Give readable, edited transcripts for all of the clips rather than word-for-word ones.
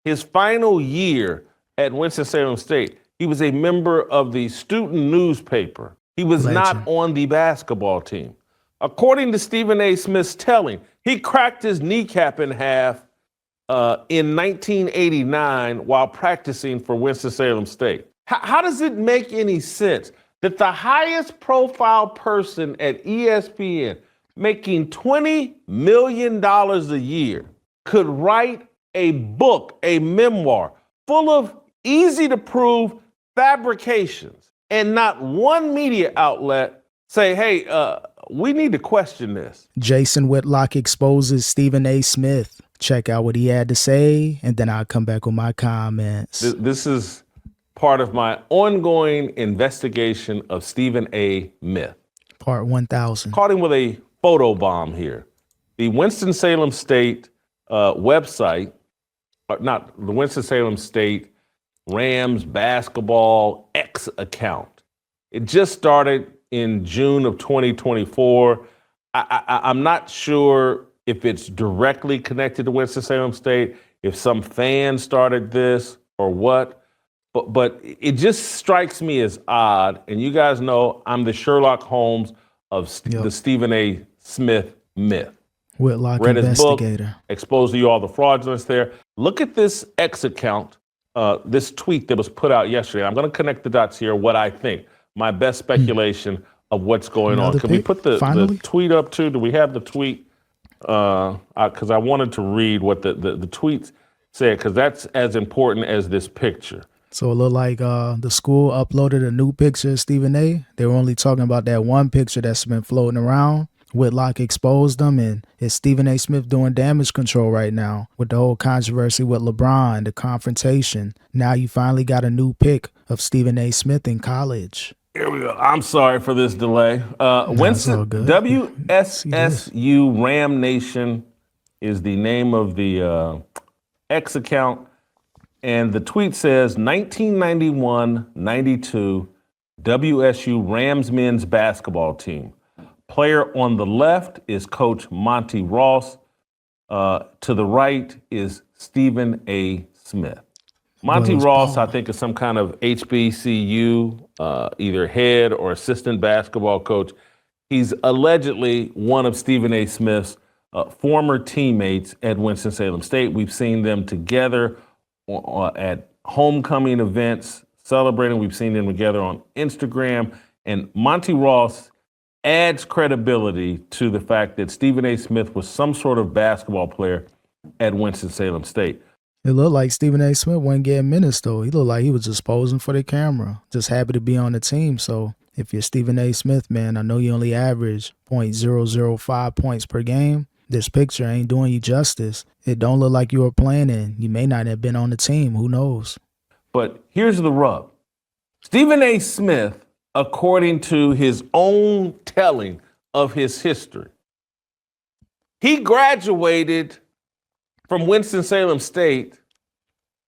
his final year at Winston-Salem State, he was a member of the student newspaper. He was not on the basketball team. According to Stephen A. Smith's telling, he cracked his kneecap in half in 1989 while practicing for Winston-Salem State. How does it make any sense that the highest profile person at ESPN making $20 million a year could write a book, a memoir, full of easy to prove fabrications, and not one media outlet say, hey, we need to question this? Jason Whitlock exposes Stephen A. Smith. Check out what he had to say, and then I'll come back with my comments. This is part of my ongoing investigation of Stephen A. Smith. Part 1000. Caught him with a photo bomb here. The Winston-Salem State website, not the Winston-Salem State Rams basketball X account. It just started in June of 2024. I'm not sure if it's directly connected to Winston-Salem State, if some fan started this or what, but it just strikes me as odd. And you guys know I'm the Sherlock Holmes of the Stephen A. Smith myth. Whitlock Read his book, investigator. exposed to you all the fraudulence there. Look at this X account, this tweet that was put out yesterday. I'm going to connect the dots here, what I think, my best speculation of what's going on. Can we put the tweet up too? Do we have the tweet? Because I wanted to read what the tweet said, because that's as important as this picture. So it looked like the school uploaded a new picture of Stephen A. They were only talking about that one picture that's been floating around. Whitlock exposed them, and it's Stephen A. Smith doing damage control right now with the whole controversy with LeBron, the confrontation. Now you finally got a new pic of Stephen A. Smith in college. Here we go. I'm sorry for this delay. Winston, WSSU Ram Nation is the name of the X account. And the tweet says 1991-92 WSU Rams men's basketball team. Player on the left is Coach Monty Ross. To the right is Stephen A. Smith. Monty Ross, I think, is some kind of HBCU, either head or assistant basketball coach. He's allegedly one of Stephen A. Smith's former teammates at Winston-Salem State. We've seen them together at homecoming events, celebrating. We've seen them together on Instagram. And Monty Ross adds credibility to the fact that Stephen A. Smith was some sort of basketball player at Winston-Salem State. It looked like Stephen A. Smith wasn't getting minutes, though. He looked like he was just posing for the camera, just happy to be on the team. So if you're Stephen A. Smith, man, I know you only average 0.005 points per game. This picture ain't doing you justice. It don't look like you were playing in. You may not have been on the team. Who knows? But here's the rub. Stephen A. Smith, according to his own telling of his history, he graduated from Winston-Salem State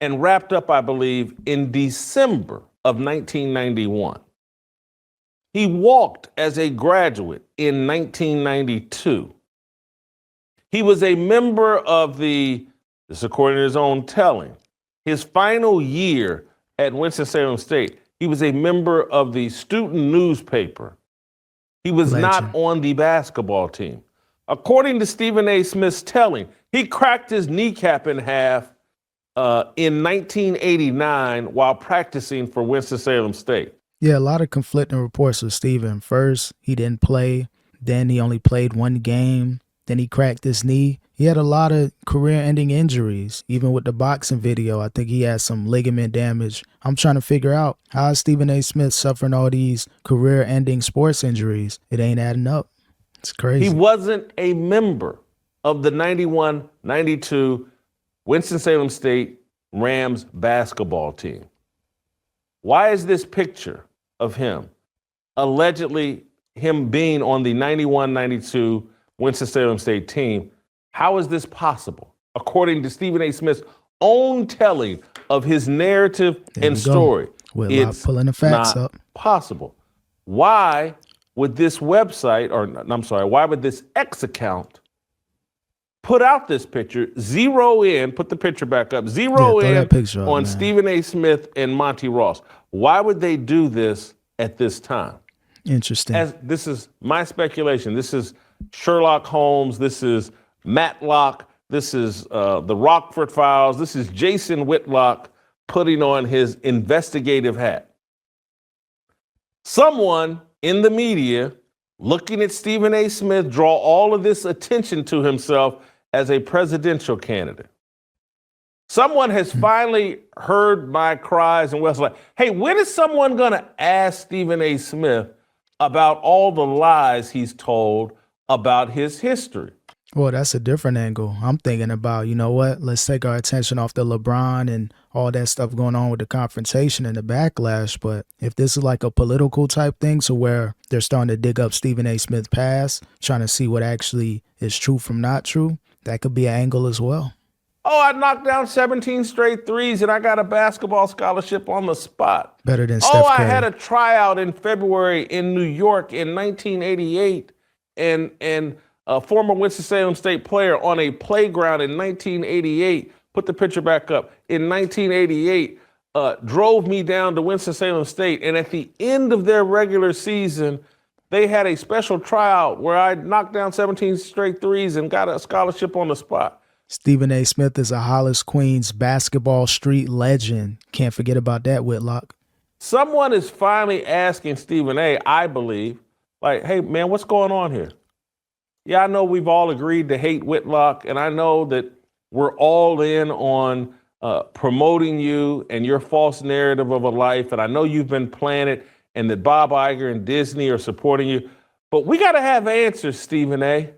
and wrapped up, I believe, in December of 1991. He walked as a graduate in 1992. He was a member of this according to his own telling, his final year at Winston-Salem State, he was a member of the student newspaper. He was not on the basketball team. According to Stephen A. Smith's telling, he cracked his kneecap in half in 1989 while practicing for Winston-Salem State. Yeah, a lot of conflicting reports with Stephen. First, he didn't play. Then he only played one game. Then he cracked his knee. He had a lot of career-ending injuries. Even with the boxing video, I think he had some ligament damage. I'm trying to figure out, how is Stephen A. Smith suffering all these career-ending sports injuries? It ain't adding up. It's crazy. He wasn't a member of the 91-92 Winston-Salem State Rams basketball team. Why is this picture of him, allegedly him being on the 91-92 Winston-Salem State team, how is this possible? According to Stephen A. Smith's own telling of his narrative and story, it's pulling the facts not up. possible. Why would this website, or I'm sorry, why would this X account put out this picture, zero in, put the picture back up, Yeah, zero throw in that picture up, on man. Stephen A. Smith and Monty Ross. Why would they do this at this time? Interesting. As this is my speculation. This is Sherlock Holmes. This is Matlock. This is the Rockford Files. This is Jason Whitlock putting on his investigative hat. Someone in the media looking at Stephen A. Smith draw all of this attention to himself as a presidential candidate. Someone has finally heard my cries and was like, hey, when is someone going to ask Stephen A. Smith about all the lies he's told about his history? Well, that's a different angle. I'm thinking about, you know what? Let's take our attention off the LeBron and all that stuff going on with the confrontation and the backlash. But if this is like a political type thing, so where they're starting to dig up Stephen A. Smith's past, trying to see what actually is true from not true, that could be an angle as well. Oh, I knocked down 17 straight threes and I got a basketball scholarship on the spot. Better than Steph Curry. I had a tryout in February in New York in 1988 and a former Winston-Salem State player on a playground in 1988, put the picture back up, in 1988, drove me down to Winston-Salem State. And at the end of their regular season, they had a special tryout where I knocked down 17 straight threes and got a scholarship on the spot. Stephen A. Smith is a Hollis, Queens basketball street legend. Can't forget about that, Whitlock. Someone is finally asking Stephen A., I believe, like, hey, man, what's going on here? Yeah, I know we've all agreed to hate Whitlock, and I know that we're all in on promoting you and your false narrative of a life, and I know you've been planted and that Bob Iger and Disney are supporting you, but we got to have answers, Stephen A.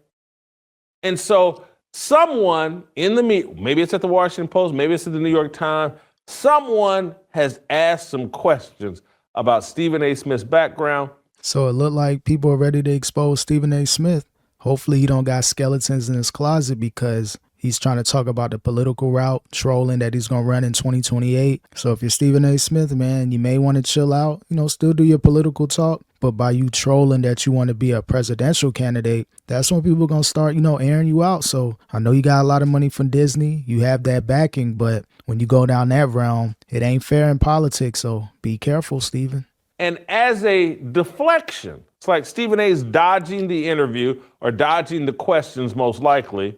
And so someone in the media, maybe it's at the Washington Post, maybe it's at the New York Times, someone has asked some questions about Stephen A. Smith's background. So it looked like people are ready to expose Stephen A. Smith. Hopefully he don't got skeletons in his closet because he's trying to talk about the political route, trolling that he's going to run in 2028. So if you're Stephen A. Smith, man, you may want to chill out, still do your political talk. But by you trolling that you want to be a presidential candidate, that's when people are going to start, airing you out. So I know you got a lot of money from Disney. You have that backing. But when you go down that realm, it ain't fair in politics. So be careful, Stephen. And as a deflection, it's like Stephen A. is dodging the interview or dodging the questions most likely.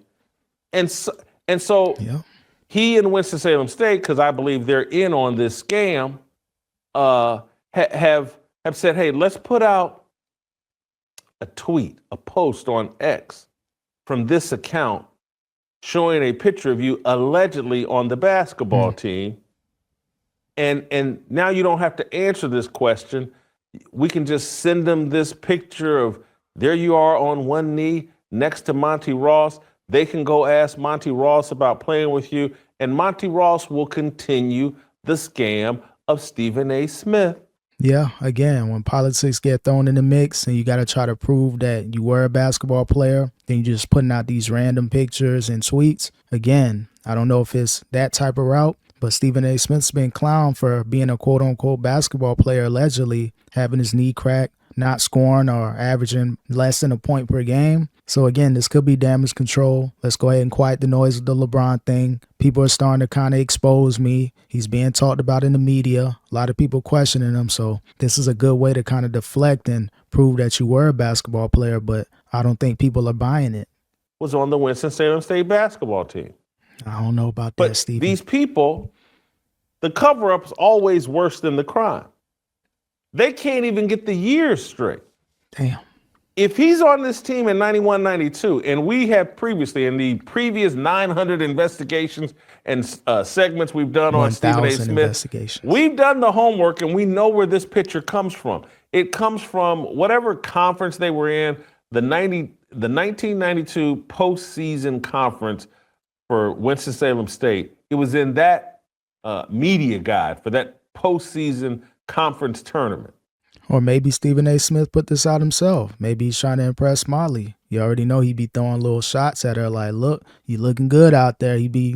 And so yeah. He and Winston-Salem State, because I believe they're in on this scam, have said, hey, let's put out a tweet, a post on X from this account showing a picture of you allegedly on the basketball team. And now you don't have to answer this question. We can just send them this picture of there you are on one knee next to Monty Ross. They can go ask Monty Ross about playing with you, and Monty Ross will continue the scam of Stephen A. Smith. Yeah, again, when politics get thrown in the mix and you got to try to prove that you were a basketball player, then you're just putting out these random pictures and tweets. Again, I don't know if it's that type of route, but Stephen A. Smith's been clowned for being a quote-unquote basketball player, allegedly having his knee cracked, not scoring or averaging less than a point per game. So again, this could be damage control. Let's go ahead and quiet the noise of the LeBron thing. People are starting to kind of expose me. He's being talked about in the media. A lot of people questioning him. So this is a good way to kind of deflect and prove that you were a basketball player, but I don't think people are buying it. Was on the Winston-Salem State basketball team. I don't know about But that, Stephen. these people, the cover-up's always worse than the crime. They can't even get the years straight. Damn. If he's on this team in 91, 92, and we have previously, in the previous 900 investigations and segments we've done on Stephen A. Smith, we've done the homework and we know where this picture comes from. It comes from whatever conference they were in, the 1992 postseason conference for Winston-Salem State. It was in that media guide for that postseason conference tournament. Or maybe Stephen A. Smith put this out himself. Maybe he's trying to impress Molly. You already know he'd be throwing little shots at her like, look, you looking good out there. He'd be,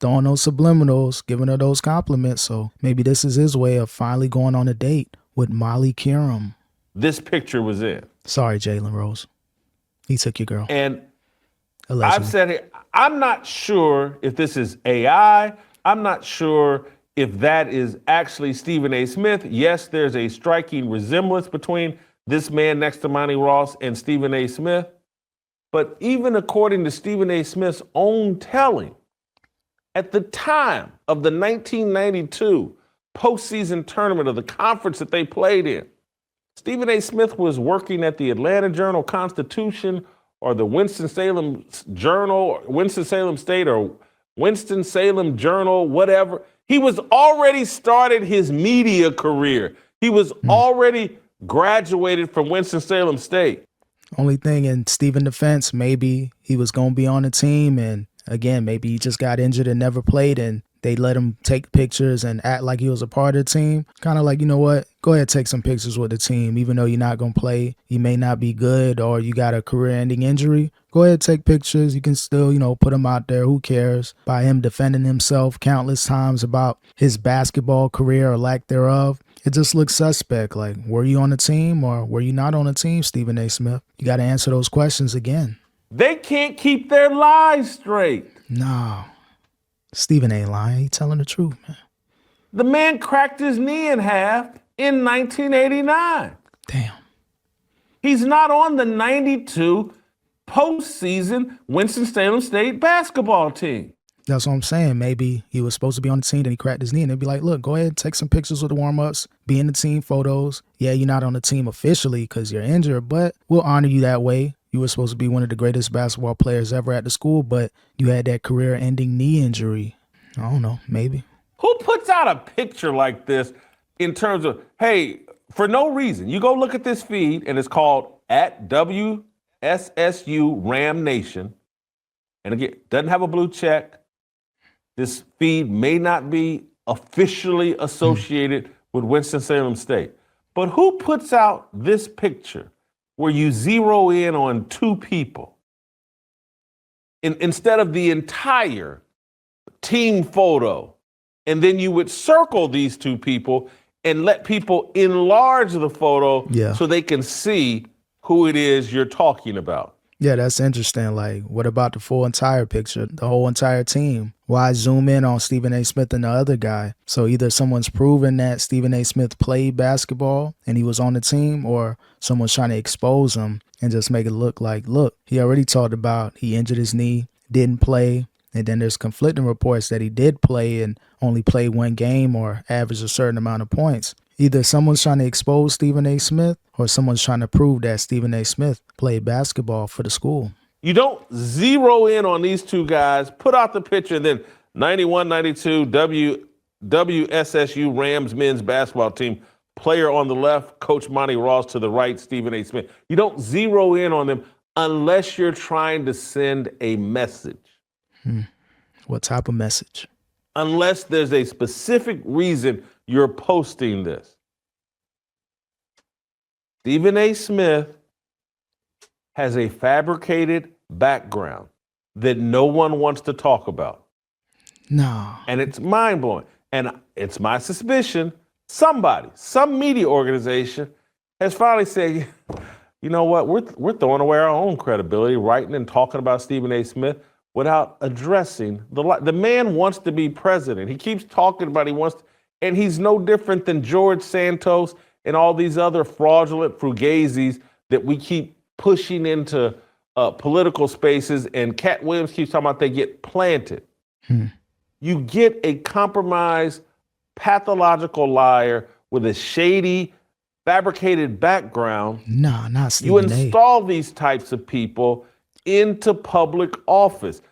throwing those subliminals, giving her those compliments. So maybe this is his way of finally going on a date with Molly Kiram. This picture was in. Sorry, Jaylen Rose. He took your girl. And allegedly. I'm not sure if this is AI. I'm not sure if that is actually Stephen A. Smith. Yes, there's a striking resemblance between this man next to Monty Ross and Stephen A. Smith. But even according to Stephen A. Smith's own telling, at the time of the 1992 postseason tournament of the conference that they played in, Stephen A. Smith was working at the Atlanta Journal-Constitution or the Winston-Salem Journal, or Winston-Salem State, or Winston-Salem Journal, whatever. He was already started his media career. He was already graduated from Winston-Salem State. Only thing in Stephen's defense, maybe he was going to be on the team, and again, maybe he just got injured and never played, and they let him take pictures and act like he was a part of the team. Kind of like, you know what, go ahead, take some pictures with the team. Even though you're not going to play, you may not be good, or you got a career-ending injury, go ahead, take pictures. You can still, put him out there. Who cares? By him defending himself countless times about his basketball career or lack thereof, it just looks suspect. Like, were you on the team or were you not on the team, Stephen A. Smith? You got to answer those questions again. They can't keep their lies straight. No. Stephen ain't lying. He telling the truth, man. The man cracked his knee in half in 1989. Damn. He's not on the 92 postseason Winston-Salem State basketball team. That's what I'm saying. Maybe he was supposed to be on the team, then he cracked his knee, and they'd be like, look, go ahead, take some pictures with the warm-ups, be in the team photos. Yeah, you're not on the team officially because you're injured, but we'll honor you that way. You were supposed to be one of the greatest basketball players ever at the school, but you had that career-ending knee injury. I don't know, maybe. Who puts out a picture like this in terms of, hey, for no reason, you go look at this feed, and it's called @WSSU Ram Nation. And again, doesn't have a blue check. This feed may not be officially associated with Winston-Salem State. But who puts out this picture where you zero in on two people instead of the entire team photo? And then you would circle these two people and let people enlarge the photo so they can see who it is you're talking about. Yeah, that's interesting. Like, what about the full entire picture, the whole entire team? Why zoom in on Stephen A. Smith and the other guy? So either someone's proven that Stephen A. Smith played basketball and he was on the team, or someone's trying to expose him and just make it look like, look, he already talked about he injured his knee, didn't play, and then there's conflicting reports that he did play and only played one game or averaged a certain amount of points. Either someone's trying to expose Stephen A. Smith or someone's trying to prove that Stephen A. Smith played basketball for the school. You don't zero in on these two guys, put out the picture, and then 91-92 WSSU Rams men's basketball team, player on the left, Coach Monty Ross to the right, Stephen A. Smith. You don't zero in on them unless you're trying to send a message. What type of message? Unless there's a specific reason you're posting this. Stephen A. Smith has a fabricated background that no one wants to talk about. No. And it's mind-blowing. And it's my suspicion some media organization has finally said, you know what, we're throwing away our own credibility writing and talking about Stephen A. Smith without addressing the man wants to be president. He keeps talking about and he's no different than George Santos and all these other fraudulent fugazis that we keep pushing into political spaces. And Cat Williams keeps talking about they get planted. You get a compromised, pathological liar with a shady, fabricated background. No, not Stephen A. You install these types of people into public office.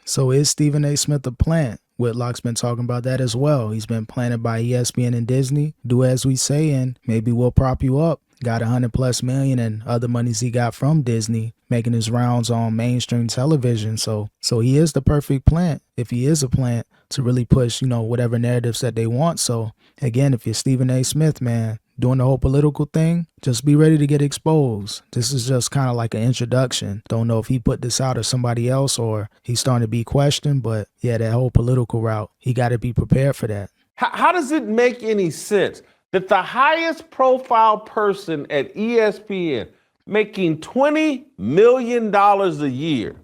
So is Stephen A. Smith a plant? Whitlock's been talking about that as well. He's been planted by ESPN and Disney. Do as we say, and maybe we'll prop you up. Got $100+ million and other monies he got from Disney, making his rounds on mainstream television. So he is the perfect plant, if he is a plant, to really push, whatever narratives that they want. So again, if you're Stephen A. Smith, man, doing the whole political thing, just be ready to get exposed. This is just kind of like an introduction. Don't know if he put this out or somebody else, or he's starting to be questioned, but yeah, that whole political route, he got to be prepared for that. How does it make any sense that the highest profile person at ESPN making $20 million a year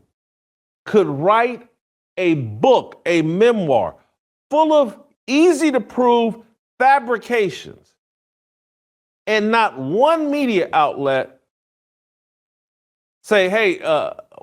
could write a book, a memoir, full of easy to prove fabrications, and not one media outlet say, hey,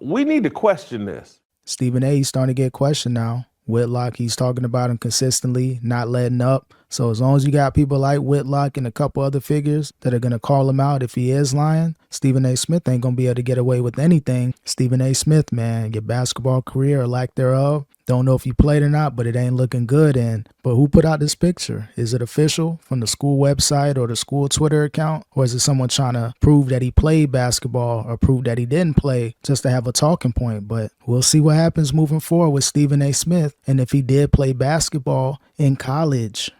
we need to question this. Stephen A. he's starting to get questioned now. Whitlock, he's talking about him consistently, not letting up. So as long as you got people like Whitlock and a couple other figures that are going to call him out if he is lying, Stephen A. Smith ain't going to be able to get away with anything. Stephen A. Smith, man, your basketball career or lack thereof, don't know if you played or not, but it ain't looking good. But who put out this picture? Is it official from the school website or the school Twitter account? Or is it someone trying to prove that he played basketball or prove that he didn't play just to have a talking point? But we'll see what happens moving forward with Stephen A. Smith and if he did play basketball in college.